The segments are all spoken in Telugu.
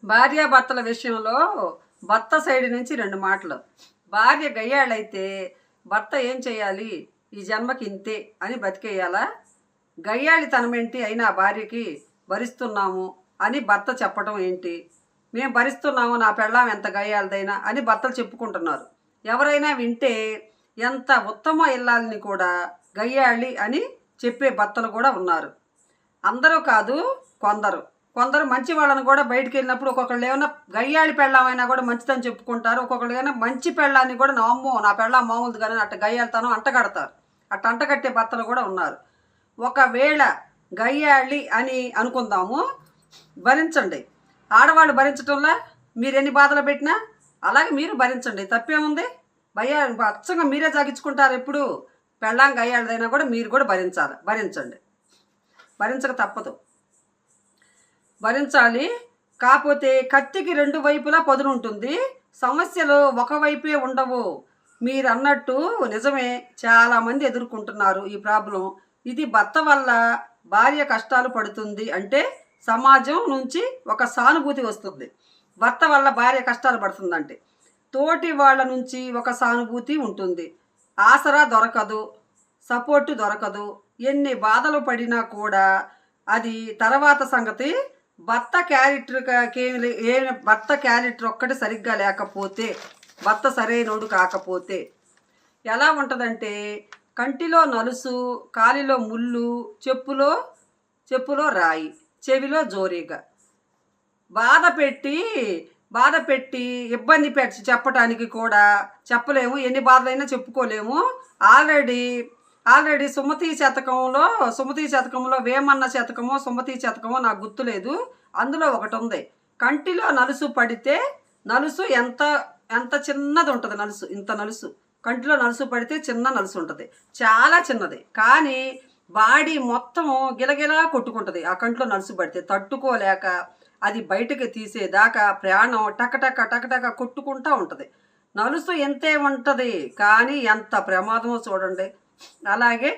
భార్యాభర్తల విషయంలో భర్త సైడ్ నుంచి రెండు మాటలు. భార్య గయ్యాళైతే భర్త ఏం చేయాలి? ఈ జన్మకి ఇంతే అని బతికేయాలా? గయ్యాళితనమేంటి అయినా భార్యకి భరిస్తున్నాము అని భర్త చెప్పడం ఏంటి? మేము భరిస్తున్నాము, నా పెళ్ళాం ఎంత గయ్యాళదైనా అని భర్తలు చెప్పుకుంటున్నారు. ఎవరైనా వింటే ఎంత ఉత్తమ ఇల్లాలని కూడా గయ్యాళి అని చెప్పే భర్తలు కూడా ఉన్నారు. అందరూ కాదు, కొందరు కొందరు మంచి వాళ్ళని కూడా బయటికి వెళ్ళినప్పుడు ఒక్కొక్కళ్ళు ఏమైనా గయ్యాళి పెళ్ళామైనా కూడా మంచిదని చెప్పుకుంటారు. ఒక్కొక్కళ్ళు ఏమైనా మంచి పెళ్ళాన్ని కూడా నా పెళ్ళాం మామూలుది కానీ అట్ట గయ్యాళితనం అంటగడతారు. అట్ట అంటగట్టే భర్తలు కూడా ఉన్నారు. ఒకవేళ గయ్యాళి అని అనుకుందాము, భరించండి. ఆడవాళ్ళు భరించటంలా మీరు ఎన్ని బాధలు పెట్టినా అలాగే మీరు భరించండి, తప్పేముంది? అచ్చంగా మీరే జాగించుకుంటారు. ఎప్పుడు పెళ్ళాం గయ్యాళిదైనా కూడా మీరు కూడా భరించండి. భరించక తప్పదు, భరించాలి. కాకపోతే కత్తికి రెండు వైపులా పదును ఉంటుంది, సమస్యలు ఒకవైపే ఉండవు. మీరు అన్నట్టు నిజమే, చాలామంది ఎదుర్కొంటున్నారు ఈ ప్రాబ్లం. ఇది భర్త వల్ల భార్య కష్టాలు పడుతుంది అంటే సమాజం నుంచి ఒక సానుభూతి వస్తుంది. భర్త వల్ల భార్య కష్టాలు పడుతుందంటే తోటి వాళ్ళ నుంచి ఒక సానుభూతి ఉంటుంది. ఆసరా దొరకదు, సపోర్టు దొరకదు. ఎన్ని బాధలు పడినా కూడా అది తర్వాత సంగతి. భర్త క్యారెక్టర్ ఒక్కటి సరిగ్గా లేకపోతే, భర్త సరైనోడు కాకపోతే ఎలా ఉంటుందంటే కంటిలో నలుసు, కాలిలో ముళ్ళు, చెప్పులో రాయి, చెవిలో జోరీగా బాధ పెట్టి ఇబ్బంది పెట్టి చెప్పటానికి కూడా చెప్పలేము. ఎన్ని బాధలైనా చెప్పుకోలేము. ఆల్రెడీ సుమతి శతకంలో వేమన్న శతకమో సుమతి శతకమో నాకు గుర్తులేదు, అందులో ఒకటి ఉంది. కంటిలో నలుసు పడితే, నలుసు ఎంత చిన్నది ఉంటుంది, ఇంత నలుసు. కంటిలో నలుసు పడితే చిన్న నలుసు ఉంటుంది, చాలా చిన్నది. కానీ బాడీ మొత్తము గిలగిలా కొట్టుకుంటుంది. ఆ కంటిలో నలుసు పడితే తట్టుకోలేక అది బయటకు తీసేదాకా ప్రాణం టకటక కొట్టుకుంటూ ఉంటుంది. నలుసు ఎంతే ఉంటుంది కానీ ఎంత ప్రమాదమో చూడండి. అలాగే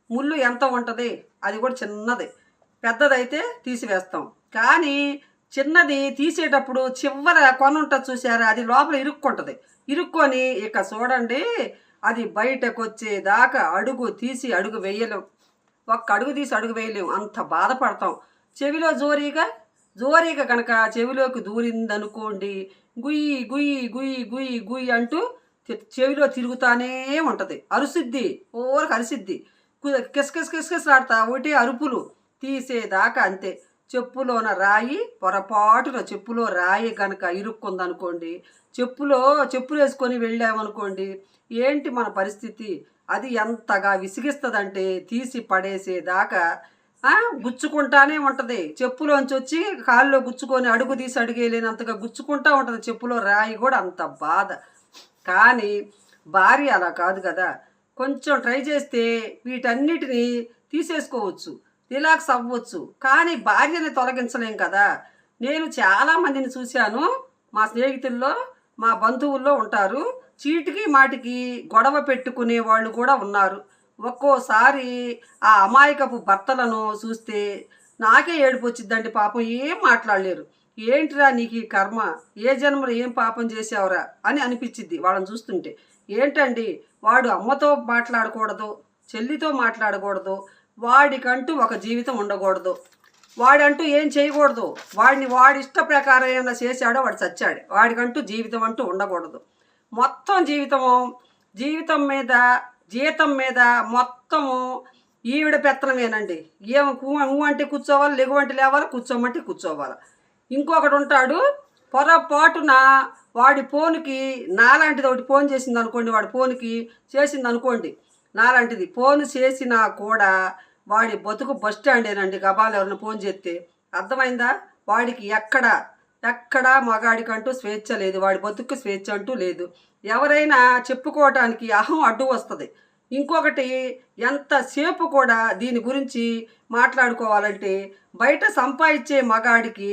ముళ్ళు ఎంత ఉంటుంది, అది కూడా చిన్నది. పెద్దదైతే తీసివేస్తాం, కానీ చిన్నది తీసేటప్పుడు చివర కొన ఉంటుంది చూసారా, అది లోపల ఇరుక్కొని ఇక చూడండి అది బయటకు వచ్చేదాకా అడుగు వేయలేం. ఒక్క అడుగు తీసి అడుగు వేయలేం, అంత బాధపడతాం. చెవిలో జోరీగా కనుక చెవిలోకి దూరిందనుకోండి, గుయ్యి గుయ్యి గుయ్యి గుయ్యి గుయ్యి అంటూ చెవిలో తిరుగుతానే ఉంటుంది. అరిసిద్ది, కిసకిసలాడతా ఒకటి అరుపులు తీసేదాకా అంతే. పొరపాటున చెప్పులో రాయి కనుక ఇరుక్కుందనుకోండి, చెప్పులు వేసుకొని వెళ్ళామనుకోండి, ఏంటి మన పరిస్థితి? అది ఎంతగా విసిగిస్తుందంటే తీసి పడేసేదాకా గుచ్చుకుంటానే ఉంటుంది. చెప్పులోంచి వచ్చి కాళ్ళలో గుచ్చుకొని అడుగు తీసి అడిగేలేనంతగా గుచ్చుకుంటా ఉంటుంది. చెప్పులో రాయి కూడా అంత బాధ. కానీ భార్య అలా కాదు కదా, కొంచెం ట్రై చేస్తే వీటన్నిటినీ తీసేసుకోవచ్చు, రిలాక్స్ అవ్వచ్చు. కానీ భార్యని తొలగించలేం కదా. నేను చాలామందిని చూశాను, మా స్నేహితుల్లో, మా బంధువుల్లో ఉంటారు. చీటికి మాటికి గొడవ పెట్టుకునే వాళ్ళు కూడా ఉన్నారు. ఒక్కోసారి ఆ అమాయకపు భర్తలను చూస్తే నాకే ఏడుపు వచ్చిద్దండి. పాపం ఏం మాట్లాడలేరు. ఏంటిరా నీకు ఈ కర్మ, ఏ జన్మలో ఏం పాపం చేసావురా అని అనిపించిద్ది వాళ్ళని చూస్తుంటే. ఏంటండి, వాడు అమ్మతో మాట్లాడకూడదు, చెల్లితో మాట్లాడకూడదు, వాడికంటూ ఒక జీవితం ఉండకూడదు, వాడంటూ ఏం చేయకూడదు, వాడి ఇష్ట ప్రకారం ఏమైనా చేశాడో వాడు చచ్చాడు, వాడికంటూ జీవితం అంటూ ఉండకూడదు. మొత్తం జీతం మీద మొత్తము ఈవిడ పెత్తనమేనండి. అంటే కూర్చోవాలి, లెగువంటి లేవాలి, కూర్చోమంటే కూర్చోవాలి. ఇంకొకటి ఉంటాడు, పొరపాటున వాడి ఫోన్కి నాలాంటిది ఒకటి ఫోన్ చేసింది అనుకోండి, వాడి ఫోన్కి చేసింది అనుకోండి, నాలాంటిది ఫోన్ చేసినా కూడా వాడి బతుకు బస్ స్టాండేనండి. గబాలు ఎవరిని ఫోన్ చేస్తే అర్థమైందా? వాడికి ఎక్కడ మగాడికంటూ స్వేచ్ఛ లేదు, వాడి బతుకు స్వేచ్ఛ అంటూ లేదు. ఎవరైనా చెప్పుకోవటానికి అహం అడ్డు వస్తుంది. ఇంకొకటి, ఎంతసేపు కూడా దీని గురించి మాట్లాడుకోవాలంటే బయట సంపాదించే మగాడికి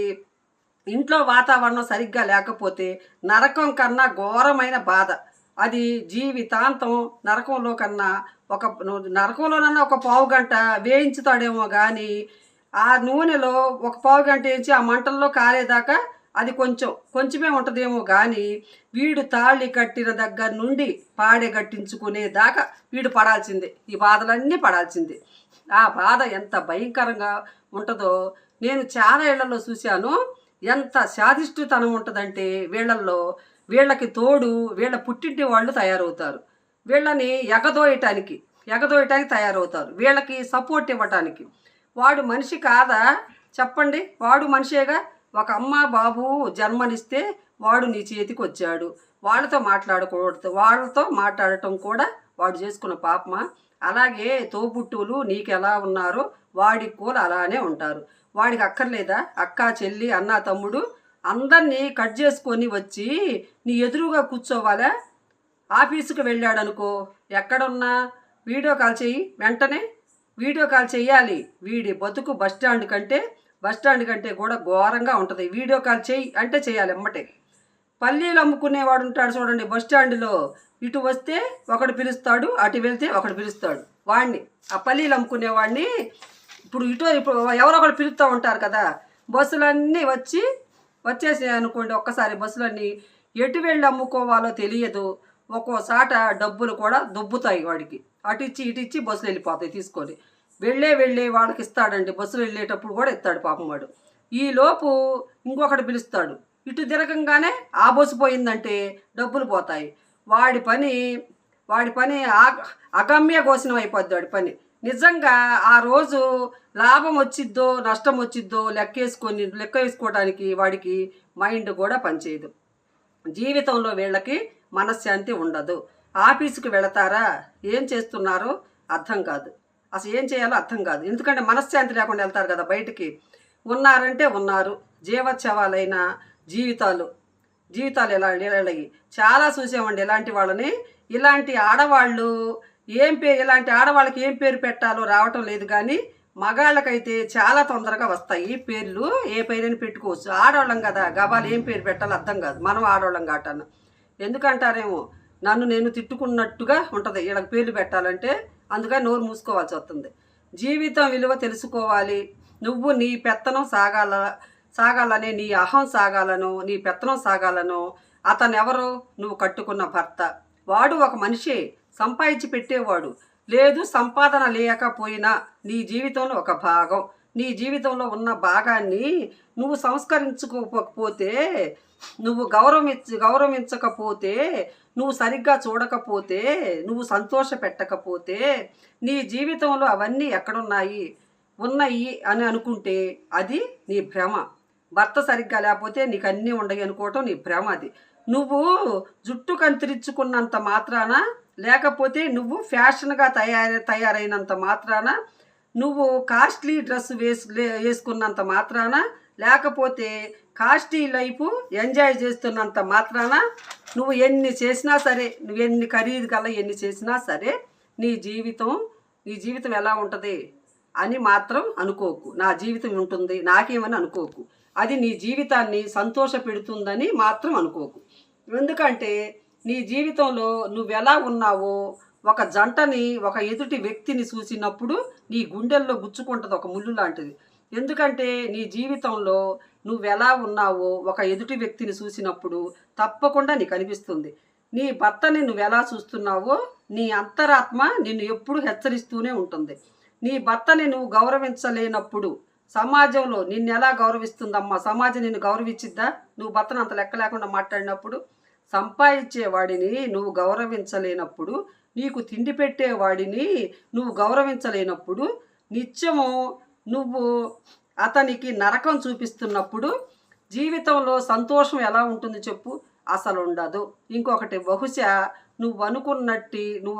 ఇంట్లో వాతావరణం సరిగ్గా లేకపోతే నరకం కన్నా ఘోరమైన బాధ. అది జీవితాంతం నరకంలోనన్నా ఒక పావు గంట వేయించుతాడేమో కానీ ఆ నూనెలో ఒక పావు గంట వేయించి ఆ మంటల్లో కాలేదాకా అది కొంచెమే ఉంటుందేమో కానీ వీడు తాళి కట్టిన దగ్గర నుండి పాడే కట్టించుకునే దాకా వీడు పడాల్సిందే, ఈ బాధలన్నీ పడాల్సిందే. ఆ బాధ ఎంత భయంకరంగా ఉంటుందో నేను చాలా ఇళ్లలో చూశాను. ఎంత శాదిష్టుతనం ఉంటుందంటే వీళ్ళకి తోడు వీళ్ళ పుట్టింటి వాళ్ళు తయారవుతారు, వీళ్ళని ఎగదోయటానికి తయారవుతారు, వీళ్ళకి సపోర్ట్ ఇవ్వటానికి. వాడు మనిషి కాదా చెప్పండి? వాడు మనిషేగా. ఒక అమ్మ బాబు జన్మనిస్తే వాడు నీ చేతికి వచ్చాడు, వాళ్ళతో మాట్లాడటం కూడా వాడు చేసుకున్న పాపమా? అలాగే తోబుట్టువులు నీకు ఎలా ఉన్నారో వాడికి కూడా అలానే ఉంటారు. వాడికి అక్కర్లేదా అక్క చెల్లి అన్న తమ్ముడు అందరినీ కట్ చేసుకొని వచ్చి నీ ఎదురుగా కూర్చోవాలా? ఆఫీసుకు వెళ్ళాడనుకో, ఎక్కడున్నా వీడియో కాల్ చెయ్యి, వెంటనే వీడియో కాల్ చెయ్యాలి. వీడి బతుకు బస్ స్టాండ్ కంటే కూడా ఘోరంగా ఉంటుంది. వీడియో కాల్ చెయ్యి అంటే చేయాలి ఎమ్మటే. పల్లీలు అమ్ముకునేవాడు ఉంటాడు చూడండి బస్ స్టాండ్లో, ఇటు వస్తే ఒకడు పిలుస్తాడు, అటు వెళ్తే ఒకడు పిలుస్తాడు వాడిని, ఆ పల్లీలు అమ్ముకునేవాడిని. ఇప్పుడు ఎవరో ఒకరు పిలుస్తూ ఉంటారు కదా, బస్సులన్నీ వచ్చేసాయి అనుకోండి. ఒక్కసారి బస్సులన్నీ ఎటు వెళ్ళి అమ్ముకోవాలో తెలియదు. ఒక్కోసాట డబ్బులు కూడా దొబ్బుతాయి వాడికి, అటు ఇచ్చి బస్సులు వెళ్ళిపోతాయి తీసుకొని. వెళ్ళే వాళ్ళకి ఇస్తాడండి, బస్సులు వెళ్ళేటప్పుడు కూడా ఇస్తాడు పాపం వాడు. ఈలోపు ఇంకొకటి పిలుస్తాడు, ఇటు తిరగంగానే ఆ బస్సు పోయిందంటే డబ్బులు పోతాయి. వాడి పని అగమ్య ఘోషణం అయిపోద్ది వాడి పని. నిజంగా ఆ రోజు లాభం వచ్చిద్దో నష్టం వచ్చిద్దో లెక్క వేసుకోవడానికి వాడికి మైండ్ కూడా పనిచేయదు. జీవితంలో వీళ్ళకి మనశ్శాంతి ఉండదు. ఆఫీసుకు వెళతారా, ఏం చేస్తున్నారో అర్థం కాదు, అసలు ఏం చేయాలో అర్థం కాదు. ఎందుకంటే మనశ్శాంతి లేకుండా వెళ్తారు కదా బయటికి. ఉన్నారంటే ఉన్నారు, జీవోత్సవాలైన జీవితాలు ఇలాంటి చాలా చూసామండి ఇలాంటి వాళ్ళని. ఇలాంటి ఆడవాళ్ళకి ఏం పేరు పెట్టాలో రావటం లేదు, కానీ మగాళ్ళకైతే చాలా తొందరగా వస్తాయి పేర్లు. ఏ పేరుని పెట్టుకోవచ్చు, ఆడవాళ్ళం కదా, గబాలు ఏం పేరు పెట్టాలో అర్థం కాదు. మనం ఆడవాళ్ళం కాటాను ఎందుకంటారేమో, నన్ను నేను తిట్టుకున్నట్టుగా ఉంటుంది వీళ్ళకి పేర్లు పెట్టాలంటే. అందుకని నోరు మూసుకోవాల్సి వస్తుంది. జీవితం విలువ తెలుసుకోవాలి. నువ్వు నీ పెత్తనం సాగాలనే, నీ అహం సాగాలను, నీ పెత్తనం సాగాలను. అతనెవరు? నువ్వు కట్టుకున్న భర్త. వాడు ఒక మనిషి, సంపాదించి పెట్టేవాడు. లేదు సంపాదన లేకపోయినా నీ జీవితంలో ఒక భాగం. నీ జీవితంలో ఉన్న భాగాన్ని నువ్వు సంస్కరించుకోకపోతే, నువ్వు గౌరవించకపోతే, నువ్వు సరిగ్గా చూడకపోతే, నువ్వు సంతోష పెట్టకపోతే, నీ జీవితంలో అవన్నీ ఎక్కడున్నాయి అని అనుకుంటే అది నీ భ్రమ. భర్త సరిగ్గా లేకపోతే నీకు అన్నీ ఉండయి అనుకోవటం నీ భ్రమ. అది నువ్వు జుట్టు కంత్రించుకున్నంత మాత్రాన, లేకపోతే నువ్వు ఫ్యాషన్గా తయారైనంత మాత్రాన, నువ్వు కాస్ట్లీ డ్రెస్ వేసుకున్నంత మాత్రాన, లేకపోతే కాస్ట్లీ లైఫ్ ఎంజాయ్ చేస్తున్నంత మాత్రాన, నువ్వు ఎన్ని చేసినా సరే, నువ్వు ఎన్ని ఖరీదు కల్లా ఎన్ని చేసినా సరే, నీ జీవితం ఎలా ఉంటుంది అని మాత్రం అనుకోకు. నా జీవితం ఉంటుంది నాకేమని అనుకోకు. అది నీ జీవితాన్ని సంతోష పెడుతుందని మాత్రం అనుకోకు. ఎందుకంటే నీ జీవితంలో నువ్వెలా ఉన్నావో ఒక జంటని, ఒక ఎదుటి వ్యక్తిని చూసినప్పుడు నీ గుండెల్లో గుచ్చుకుంటుంది ఒక ముళ్ళు లాంటిది. ఎందుకంటే నీ జీవితంలో నువ్వెలా ఉన్నావో ఒక ఎదుటి వ్యక్తిని చూసినప్పుడు తప్పకుండా నీకు అనిపిస్తుంది. నీ భర్తని నువ్వెలా చూస్తున్నావో నీ అంతరాత్మ నిన్ను ఎప్పుడు హెచ్చరిస్తూనే ఉంటుంది. నీ భర్తని నువ్వు గౌరవించలేనప్పుడు సమాజంలో నిన్ను ఎలా గౌరవిస్తుందమ్మా? సమాజం నిన్ను గౌరవించిద్దా? నువ్వు భర్తను అంత లెక్క లేకుండా మాట్లాడినప్పుడు. సంపాదించేవాడిని నువ్వు గౌరవించలేనప్పుడు, నీకు తిండి పెట్టేవాడిని నువ్వు గౌరవించలేనప్పుడు, నిత్యము నువ్వు అతనికి నరకం చూపిస్తున్నప్పుడు జీవితంలో సంతోషం ఎలా ఉంటుంది చెప్పు? అసలు ఉండదు. ఇంకొకటి, బహుశా నువ్వు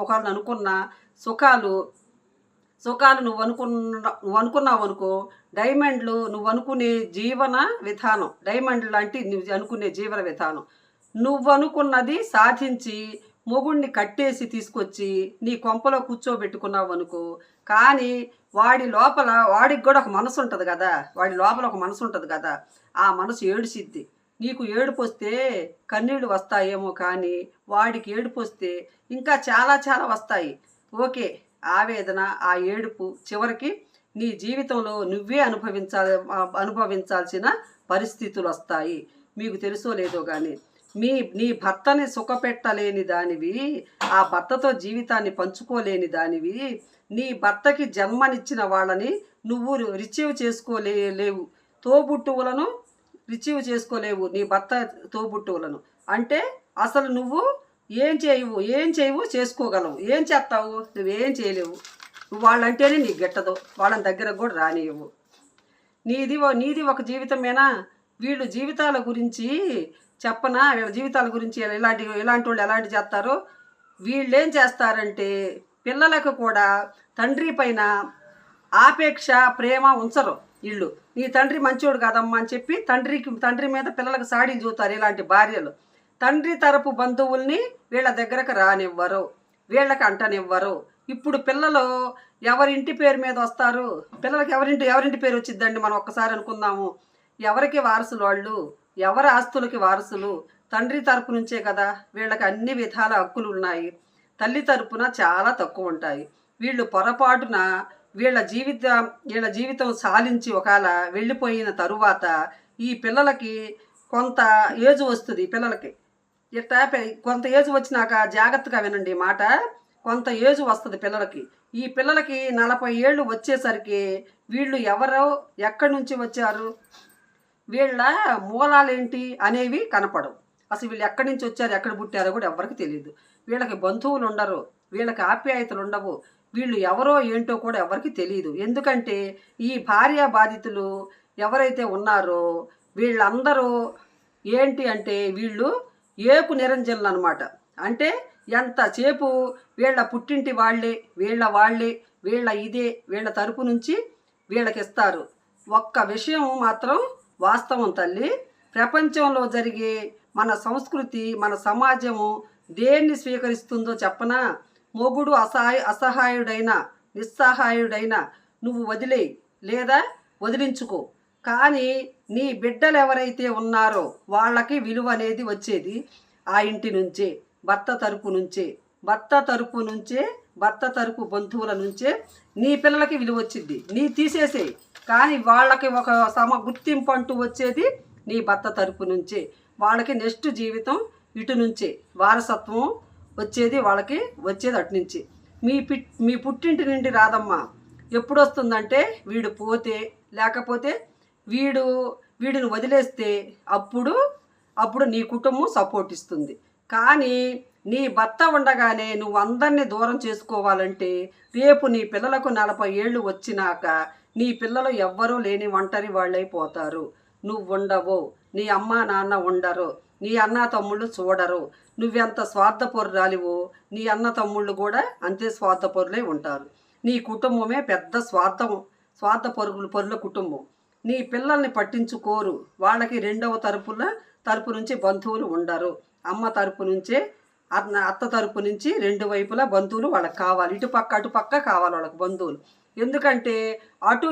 ఒకళ్ళు అనుకున్న సుఖాలు నువ్వు అనుకున్నావు అనుకో, డైమండ్లు నువ్వు అనుకునే జీవన విధానం, డైమండ్ లాంటి నువ్వు అనుకునే జీవన విధానం, నువ్వు అనుకున్నది సాధించి మొగుడిని కట్టేసి తీసుకొచ్చి నీ కొంపలో కూర్చోబెట్టుకున్నావు అనుకో. కానీ వాడికి కూడా ఒక మనసు ఉంటుంది కదా, వాడి లోపల ఒక మనసు ఉంటుంది కదా, ఆ మనసు ఏడుసిద్ది. నీకు ఏడుపు వస్తే కన్నీళ్ళు వస్తాయేమో, కానీ వాడికి ఏడుపు వస్తే ఇంకా చాలా చాలా వస్తాయి. ఓకే, ఆవేదన, ఆ ఏడుపు చివరికి నీ జీవితంలో నువ్వే అనుభవించాల్సిన పరిస్థితులు వస్తాయి. మీకు తెలుసో లేదో కానీ నీ భర్తని సుఖపెట్టలేని దానివి, ఆ భర్తతో జీవితాన్ని పంచుకోలేని దానివి, నీ భర్తకి జన్మనిచ్చిన వాళ్ళని నువ్వు రిసీవ్ చేసుకోలేవు. తోబుట్టువులను రిసీవ్ చేసుకోలేవు, నీ భర్త తోబుట్టువులను. అంటే అసలు నువ్వు ఏం చేయవు చేసుకోగలవు. ఏం చేస్తావు? నువ్వేం చేయలేవు. నువ్వు వాళ్ళంటేనే నీకు గిట్టదు, వాళ్ళని దగ్గరకు కూడా రానియవు. నీది ఒక జీవితమేనా? వీళ్ళు జీవితాల గురించి చెప్పనా? వీళ్ళ జీవితాల గురించి ఇలాంటి వాళ్ళు ఎలాంటి చేస్తారో. వీళ్ళేం చేస్తారంటే పిల్లలకు కూడా తండ్రి పైన ఆపేక్ష ప్రేమ ఉంచరు. వీళ్ళు నీ తండ్రి మంచోడు కాదమ్మా అని చెప్పి తండ్రి మీద పిల్లలకు సాడీలు చూస్తారు ఇలాంటి భార్యలు. తండ్రి తరపు బంధువుల్ని వీళ్ళ దగ్గరకు రానివ్వరు, వీళ్ళకి అంటనివ్వరు. ఇప్పుడు పిల్లలు ఎవరింటి పేరు మీద వస్తారు? పిల్లలకి ఎవరింటి పేరు వచ్చిద్దండి? మనం ఒక్కసారి అనుకుందాము. ఎవరికి వారసులు వాళ్ళు? ఎవరి ఆస్తులకి వారసులు? తండ్రి తరపు నుంచే కదా వీళ్ళకి అన్ని విధాల హక్కులు ఉన్నాయి. తల్లి తరపున చాలా తక్కువ ఉంటాయి. వీళ్ళు పొరపాటున వీళ్ళ జీవితం సాలించి ఒకవేళ వెళ్ళిపోయిన తరువాత ఈ పిల్లలకి కొంత ఏజ్ వస్తుంది. పిల్లలకి ఇట్లా కొంత ఏజ్ వచ్చినాక జాగ్రత్తగా వినండి మాట. కొంత ఏజ్ వస్తుంది పిల్లలకి. ఈ పిల్లలకి 40 ఏళ్ళు వచ్చేసరికి వీళ్ళు ఎవరో, ఎక్కడి నుంచి వచ్చారు, వీళ్ళ మూలాలేంటి అనేవి కనపడవు. అసలు వీళ్ళు ఎక్కడి నుంచి వచ్చారు, ఎక్కడ పుట్టారో కూడా ఎవరికి తెలియదు. వీళ్ళకి బంధువులు ఉండరు, వీళ్ళకి ఆప్యాయతలు ఉండవు. వీళ్ళు ఎవరో ఏంటో కూడా ఎవరికి తెలియదు. ఎందుకంటే ఈ భార్య బాధితులు ఎవరైతే ఉన్నారో వీళ్ళందరూ ఏంటి అంటే వీళ్ళు ఏపు నిరంజనులు అనమాట. అంటే ఎంతసేపు వీళ్ళ పుట్టింటి వాళ్ళే, వీళ్ళ తరపు నుంచి వీళ్ళకిస్తారు. ఒక్క విషయం మాత్రం వాస్తవం తల్లి, ప్రపంచంలో జరిగే మన సంస్కృతి, మన సమాజము దేన్ని స్వీకరిస్తుందో చెప్పనా? మొగుడు అసహాయుడైనా నిస్సహాయుడైనా నువ్వు వదిలేయి లేదా వదిలించుకో. కానీ నీ బిడ్డలు ఎవరైతే ఉన్నారో వాళ్ళకి విలువ అనేది వచ్చేది ఆ ఇంటి నుంచే, భర్త తరపు బంధువుల నుంచే నీ పిల్లలకి విలువ వచ్చింది. నీ తీసేసేయి, కానీ వాళ్ళకి ఒక గుర్తింపు అంటూ వచ్చేది నీ భర్త తరపు నుంచే. వాళ్ళకి నెక్స్ట్ జీవితం ఇటు నుంచే, వారసత్వం వాళ్ళకి వచ్చేది అటు నుంచి. మీ పుట్టింటి నుండి రాదమ్మా. ఎప్పుడు వస్తుందంటే వీడు పోతే, లేకపోతే వీడిని వదిలేస్తే అప్పుడు నీ కుటుంబం సపోర్ట్ ఇస్తుంది. కానీ నీ భర్త ఉండగానే నువ్వు అందరినీ దూరం చేసుకోవాలంటే రేపు నీ పిల్లలకు 40 ఏళ్ళు వచ్చినాక నీ పిల్లలు ఎవ్వరూ లేని ఒంటరి వాళ్ళైపోతారు. నువ్వు ఉండవు, నీ అమ్మ నాన్న ఉండరు, నీ అన్న తమ్ముళ్ళు చూడరు. నువ్వెంత స్వార్థపరురాలివో నీ అన్న తమ్ముళ్ళు కూడా అంతే స్వార్థపరులై ఉంటారు. నీ కుటుంబమే పెద్ద స్వార్థపరుల కుటుంబం. నీ పిల్లల్ని పట్టించుకోరు. వాళ్ళకి రెండవ తరపు నుంచి బంధువులు ఉండరు. అమ్మ తరపు నుంచే, అత్త తరపు నుంచి రెండు వైపులా బంధువులు వాళ్ళకి కావాలి. అటుపక్క కావాలి వాళ్ళకి బంధువులు. ఎందుకంటే అటు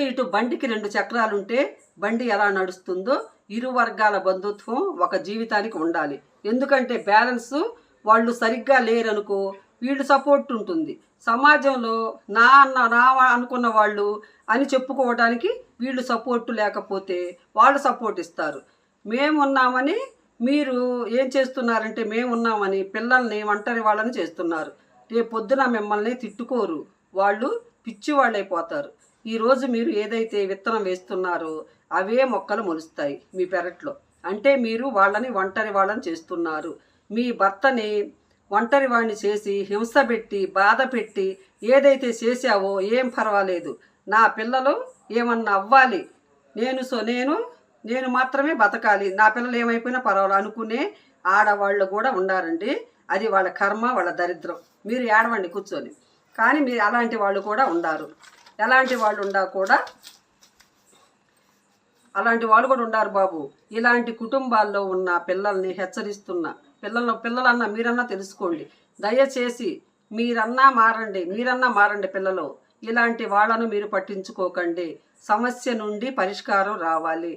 ఇటు బండికి 2 చక్రాలు ఉంటే బండి ఎలా నడుస్తుందో ఇరు వర్గాల బంధుత్వం ఒక జీవితానికి ఉండాలి. ఎందుకంటే బ్యాలెన్స్ వాళ్ళు సరిగ్గా లేరనుకో వీళ్ళు సపోర్ట్ ఉంటుంది. సమాజంలో నా అనుకున్న వాళ్ళు అని చెప్పుకోవడానికి వీళ్ళు సపోర్టు లేకపోతే వాళ్ళు సపోర్ట్ ఇస్తారు. మేమున్నామని మీరు ఏం చేస్తున్నారంటే మేమున్నామని పిల్లల్ని ఒంటరి వాళ్ళని చేస్తున్నారు. రేపు పొద్దున మిమ్మల్ని తిట్టుకోరు, వాళ్ళు పిచ్చి వాళ్ళైపోతారు. ఈరోజు మీరు ఏదైతే విత్తనం వేస్తున్నారో అవే మొక్కలు మొలుస్తాయి మీ పెరట్లో. అంటే మీరు వాళ్ళని ఒంటరి వాళ్ళని చేస్తున్నారు. మీ భర్తని ఒంటరి వాడిని చేసి హింస పెట్టి బాధ పెట్టి ఏదైతే చేశావో ఏం పర్వాలేదు, నా పిల్లలు ఏమన్నా అవ్వాలి, నేను మాత్రమే బతకాలి, నా పిల్లలు ఏమైపోయినా పర్వాలేదు అనుకునే ఆడవాళ్ళు కూడా ఉన్నారండి. అది వాళ్ళ కర్మ, వాళ్ళ దరిద్రం. మీరు ఏడవండి కూర్చొని. కానీ మీరు అలాంటి వాళ్ళు కూడా ఉండారు. అలాంటి వాళ్ళు ఉండారు బాబు. ఇలాంటి కుటుంబాల్లో ఉన్న పిల్లల్ని హెచ్చరిస్తున్నా. పిల్లలన్నా మీరన్నా తెలుసుకోండి. దయచేసి మీరన్నా మారండి పిల్లలు. ఇలాంటి వాళ్ళను మీరు పట్టించుకోకండి. సమస్య నుండి పరిష్కారం రావాలి.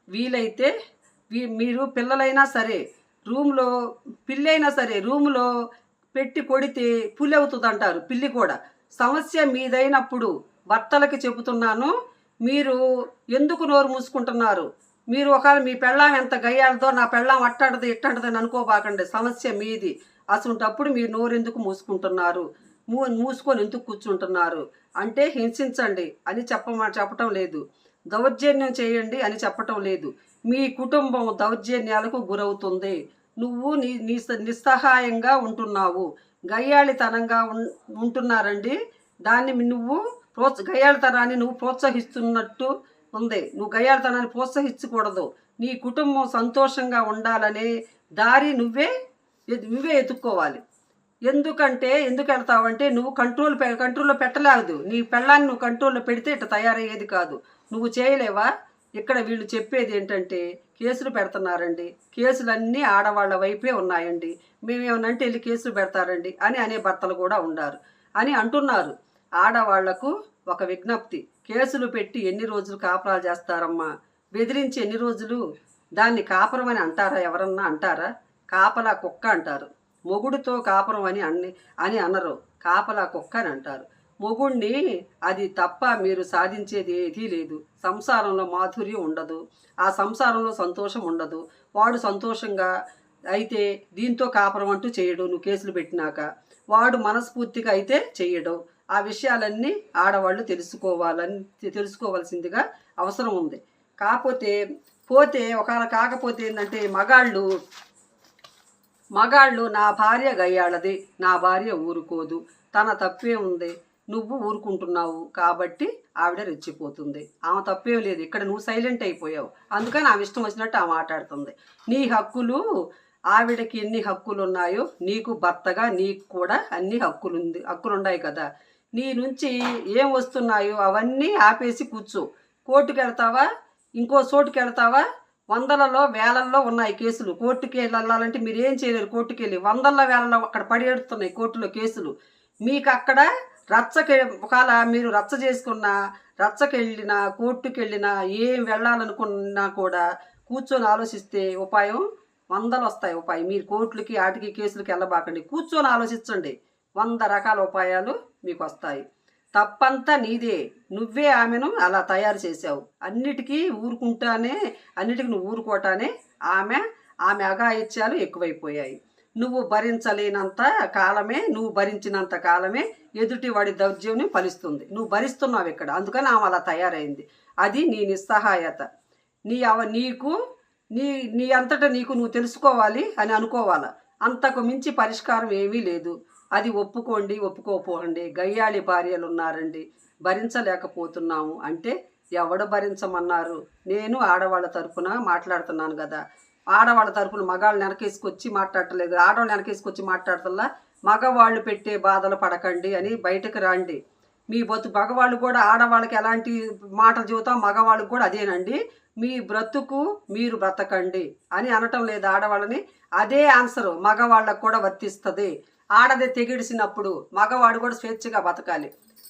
వీలైతే మీరు పిల్లలైనా సరే పిల్లైనా సరే రూమ్లో పెట్టి కొడితే పులి అవుతుంది అంటారు. పిల్లి కూడా సమస్య మీదైనప్పుడు భర్తలకి చెబుతున్నాను, మీరు ఎందుకు నోరు మూసుకుంటున్నారు? మీరు ఒకవేళ మీ పెళ్ళాం ఎంత గయ్యాలదో నా పెళ్ళాం అట్టాడదు ఇట్టంటదని అనుకోబాకండి. సమస్య మీది. అసలుంటప్పుడు మీరు నోరు ఎందుకు మూసుకుంటున్నారు? మూసుకొని ఎందుకు కూర్చుంటున్నారు అంటే హింసించండి అని చెప్పటం లేదు. దౌర్జన్యం చేయండి అని చెప్పటం లేదు. మీ కుటుంబం దౌర్జన్యాలకు గురవుతుంది. నువ్వు నిస్సహాయంగా ఉంటున్నావు. గయ్యాళితనంగా ఉంటున్నారండి. దాన్ని నువ్వు గయ్యాళితనాన్ని నువ్వు ప్రోత్సహిస్తున్నట్టు ఉంది. నువ్వు గయ్యాళితనాన్ని ప్రోత్సహించకూడదు. నీ కుటుంబం సంతోషంగా ఉండాలనే దారి నువ్వే ఎత్తుక్కోవాలి. ఎందుకు వెళ్తావంటే నువ్వు కంట్రోల్లో పెట్టలేదు. నీ పెళ్ళాన్ని నువ్వు కంట్రోల్లో పెడితే ఇట్లా తయారయ్యేది కాదు. నువ్వు చేయలేవా? ఇక్కడ వీళ్ళు చెప్పేది ఏంటంటే కేసులు పెడుతున్నారండి, కేసులన్నీ ఆడవాళ్ళ వైపే ఉన్నాయండి, మేమేమనంటే వెళ్ళి కేసులు పెడతారండి అని అనే భర్తలు కూడా ఉన్నారు అని అంటున్నారు. ఆడవాళ్లకు ఒక విజ్ఞప్తి, కేసులు పెట్టి ఎన్ని రోజులు కాపురాలు చేస్తారమ్మా? బెదిరించి ఎన్ని రోజులు? దాన్ని కాపురం అని అంటారా? ఎవరన్నా అంటారా? కాపలా కుక్క అంటారు. మొగుడితో కాపురం అని అనరు, కాపలా కుక్క అని అంటారు. మొగుడిని అది తప్ప మీరు సాధించేది ఏదీ లేదు. సంసారంలో మాధుర్యం ఉండదు, ఆ సంసారంలో సంతోషం ఉండదు. వాడు సంతోషంగా అయితే దీంతో కాపురం అంటూ చేయడు. నువ్వు కేసులు పెట్టినాక వాడు మనస్ఫూర్తిగా అయితే చెయ్యడు. ఆ విషయాలన్నీ ఆడవాళ్ళు తెలుసుకోవాల్సిందిగా అవసరం ఉంది. కాకపోతే ఏంటంటే మగాళ్ళు నా భార్య గయ్యాళది, నా భార్య ఊరుకోదు, తన తప్పే ఉంది, నువ్వు ఊరుకుంటున్నావు కాబట్టి ఆవిడ రెచ్చిపోతుంది. ఆమె తప్పేం లేదు, ఇక్కడ నువ్వు సైలెంట్ అయిపోయావు, అందుకని ఆమె ఇష్టం వచ్చినట్టు ఆమె మాట్లాడుతుంది. నీ హక్కులు ఆవిడకి ఎన్ని హక్కులు ఉన్నాయో నీకు భర్తగా నీకు కూడా అన్ని హక్కులున్నాయి కదా. నీ నుంచి ఏం వస్తున్నాయో అవన్నీ ఆపేసి కూర్చో. కోర్టుకు వెళ్తావా, ఇంకో చోటుకి వెళ్తావా? వందలలో వేలల్లో ఉన్నాయి కేసులు. కోర్టుకి వెళ్ళాలంటే మీరు ఏం చేయలేరు. కోర్టుకి వెళ్ళి వందల వేలలో అక్కడ పడేడుతున్నాయి కోర్టులో కేసులు. మీకు అక్కడ ఒకవేళ మీరు రచ్చకెళ్ళినా కోర్టుకి వెళ్ళినా ఏం వెళ్ళాలనుకున్నా కూడా కూర్చొని ఆలోచిస్తే ఉపాయం వందలు వస్తాయి. ఉపాయం మీరు కోర్టులకి ఆటికి కేసులకి వెళ్ళబాకండి, కూర్చొని ఆలోచించండి, 100 రకాల ఉపాయాలు మీకు వస్తాయి. తప్పంతా నీదే, నువ్వే ఆమెను అలా తయారు చేసావు. అన్నిటికీ నువ్వు ఊరుకోవటానే ఆమె అఘాయిత్యాలు ఎక్కువైపోయాయి. నువ్వు భరించినంత కాలమే ఎదుటివాడి దౌర్జన్యం ఫలిస్తుంది. నువ్వు భరిస్తున్నావు ఇక్కడ, అందుకని ఆమె అలా తయారైంది. అది నీ నిస్సహాయత. నీ అంతటా నువ్వు తెలుసుకోవాలి అని అనుకోవాలా. అంతకు మించి పరిష్కారం ఏమీ లేదు. అది ఒప్పుకోపోండి. గయ్యాళి భార్యలు ఉన్నారండి, భరించలేకపోతున్నాము అంటే ఎవడు భరించమన్నారు? నేను ఆడవాళ్ళ తరపున మాట్లాడుతున్నాను కదా. ఆడవాళ్ళ తరపున మగాళ్ళని వెనకేసుకొచ్చి మాట్లాడలేదు, ఆడవాళ్ళని వెనకేసుకొచ్చి మాట్లాడతల్లా. మగవాళ్ళు పెట్టే బాధలు పడకండి అని బయటకు రండి. మగవాళ్ళు కూడా ఆడవాళ్ళకి ఎలాంటి మాటలు చెబుతాం, మగవాళ్ళకి కూడా అదేనండి. మీ బ్రతుకు మీరు బ్రతకండి అని అనటం లేదు ఆడవాళ్ళని. అదే ఆన్సరు మగవాళ్ళకు కూడా వర్తిస్తుంది. ఆడదే తెగిడిసినప్పుడు మగవాడు కూడా స్వేచ్ఛగా బతకాలి.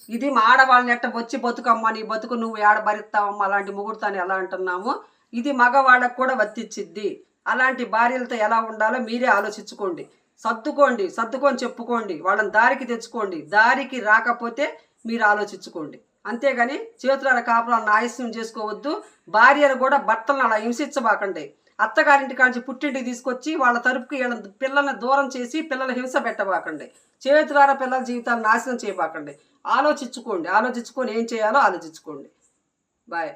ఇది మా ఆడవాళ్ళని ఎట్ట వచ్చి బతుకమ్మా, నీ బతుకు నువ్వు ఏడ భరిస్తావమ్మా అలాంటి ముగుడుతాని ఎలా అంటున్నాము, ఇది మగవాళ్ళకు కూడా వర్తించిద్ది. అలాంటి భార్యలతో ఎలా ఉండాలో మీరే ఆలోచించుకోండి. సర్దుకొని చెప్పుకోండి, వాళ్ళని దారికి తెచ్చుకోండి. దారికి రాకపోతే మీరు ఆలోచించుకోండి. అంతేగాని చేతుల కాపురాలను నాయస్యం చేసుకోవద్దు. భార్యను కూడా భర్తలను అలా హింసించబాకండి. అత్తగారింటి కాంచి పుట్టింటికి తీసుకొచ్చి వాళ్ళ తరపుకి పిల్లల్ని దూరం చేసి పిల్లల హింస పెట్టబాకండి. చేతులారా పిల్లల జీవితాలు నాశనం చేయబాకండి. ఆలోచించుకొని ఏం చేయాలో ఆలోచించుకోండి. బాయ్.